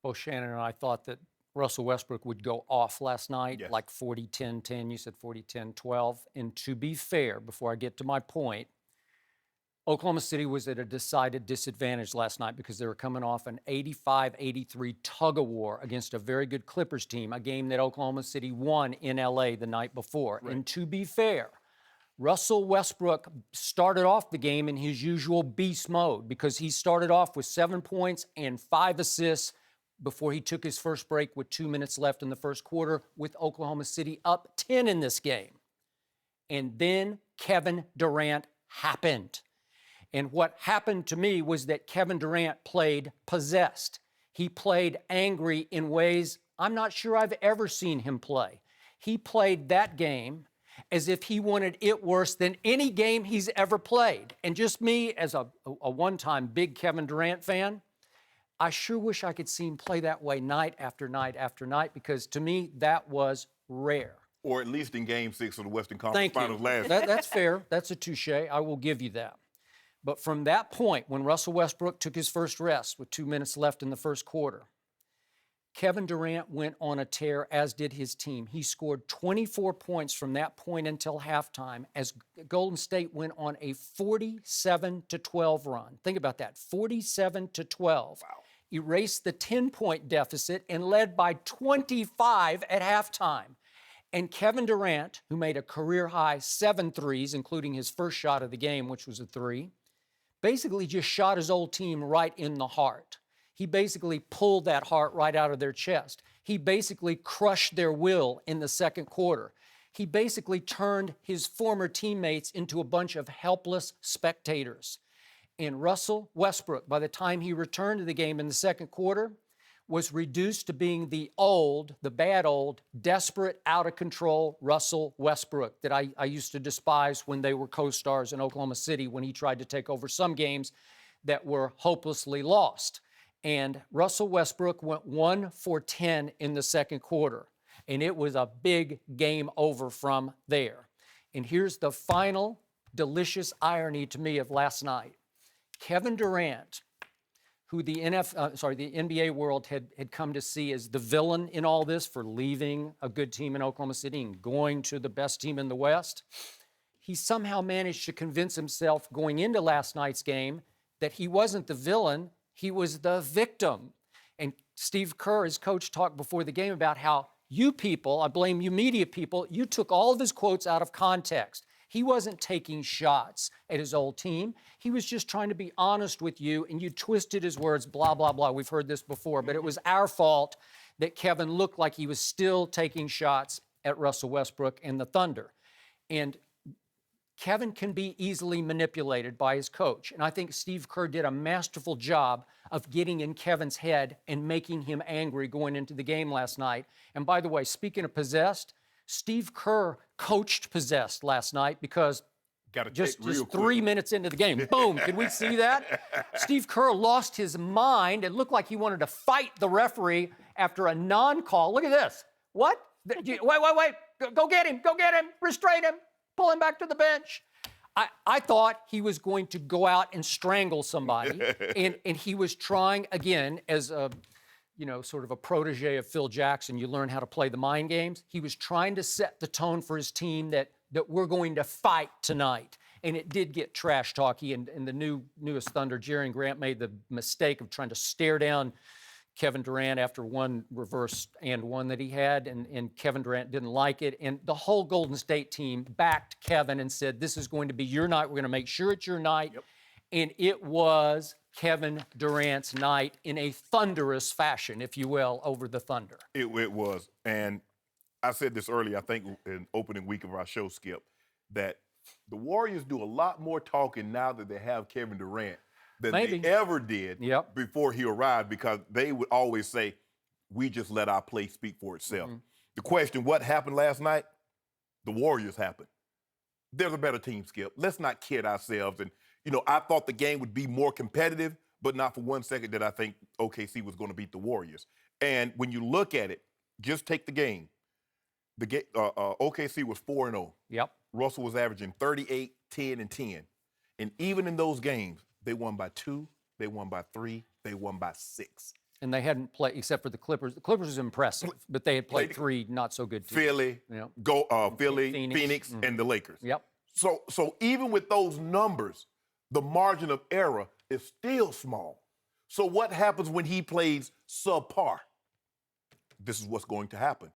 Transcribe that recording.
Both Shannon and I thought that Russell Westbrook would go off last night, Yes. like 40-10-10. You said 40-10-12. And to be fair, before I get to my point, Oklahoma City was at a decided disadvantage last night because they were coming off an 85-83 tug-of-war against a very good Clippers team, a game that Oklahoma City won in L.A. the night before. Right. And to be fair, Russell Westbrook started off the game in his usual beast mode because he started off with 7 points and 5 assists before he took his first break with 2 minutes left in the first quarter, with Oklahoma City up 10 in this game. And then Kevin Durant happened. And what happened to me was that Kevin Durant played possessed. He played angry in ways I'm not sure I've ever seen him play. He played that game as if he wanted it worse than any game he's ever played. And just me, as a one-time big Kevin Durant fan, I sure wish I could see him play that way night after night after night, because to me, that was rare. Or at least in Game 6 of the Western Conference Thank you. Finals last That's fair. That's a touche. I will give you that. But from that point, when Russell Westbrook took his first rest with 2 minutes left in the first quarter, Kevin Durant went on a tear, as did his team. He scored 24 points from that point until halftime as Golden State went on a 47-12 run. Think about that, 47-12. Wow. Erased the 10-point deficit and led by 25 at halftime. And Kevin Durant, who made a career-high 7 threes, including his first shot of the game, which was a 3, basically just shot his old team right in the heart. He basically pulled that heart right out of their chest. He basically crushed their will in the second quarter. He basically turned his former teammates into a bunch of helpless spectators. And Russell Westbrook, by the time he returned to the game in the second quarter, was reduced to being the bad old, desperate, out-of-control Russell Westbrook that I used to despise when they were co-stars in Oklahoma City, when he tried to take over some games that were hopelessly lost. And Russell Westbrook went 1 for 10 in the second quarter, and it was a big game over from there. And here's the final delicious irony to me of last night. Kevin Durant, who the NBA world had come to see as the villain in all this for leaving a good team in Oklahoma City and going to the best team in the West, he somehow managed to convince himself going into last night's game that he wasn't the villain, he was the victim. And Steve Kerr, his coach, talked before the game about how you people, I blame you media people, you took all of his quotes out of context. He wasn't taking shots at his old team. He was just trying to be honest with you, and you twisted his words, blah, blah, blah. We've heard this before, but it was our fault that Kevin looked like he was still taking shots at Russell Westbrook and the Thunder. And Kevin can be easily manipulated by his coach. And I think Steve Kerr did a masterful job of getting in Kevin's head and making him angry going into the game last night. And by the way, speaking of possessed, Steve Kerr coached possessed last night because just 3 minutes into the game, boom, can we see that? Steve Kerr lost his mind. It looked like he wanted to fight the referee after a non-call. Look at this. What? Wait. Go get him. Restrain him. Pull him back to the bench. I thought he was going to go out and strangle somebody. and he was trying, again, as a sort of a protege of Phil Jackson, you learn how to play the mind games. He was trying to set the tone for his team that we're going to fight tonight. And it did get trash talky, and the newest Thunder, Jerry Grant, made the mistake of trying to stare down Kevin Durant after one reverse and one that he had, and Kevin Durant didn't like it. And the whole Golden State team backed Kevin and said, this is going to be your night. We're going to make sure it's your night. Yep. And it was Kevin Durant's night in a thunderous fashion, if you will, over the Thunder. It was. And I said this earlier, I think in opening week of our show, Skip, that the Warriors do a lot more talking now that they have Kevin Durant than they ever did before he arrived, because they would always say, we just let our play speak for itself. Mm-hmm. The question, what happened last night? The Warriors happened. There's a better team, Skip. Let's not kid ourselves. And, I thought the game would be more competitive, but not for 1 second did I think OKC was going to beat the Warriors. And when you look at it, just take the game. OKC was 4-0. Yep. Russell was averaging 38, 10, and 10. And even in those games, they won by 2, they won by 3, they won by 6. And they hadn't played, except for the Clippers. The Clippers was impressive, but they had played 3 not so good teams. Philly, Philly, Phoenix, and the Lakers. Yep. So even with those numbers, the margin of error is still small. So what happens when he plays subpar? This is what's going to happen.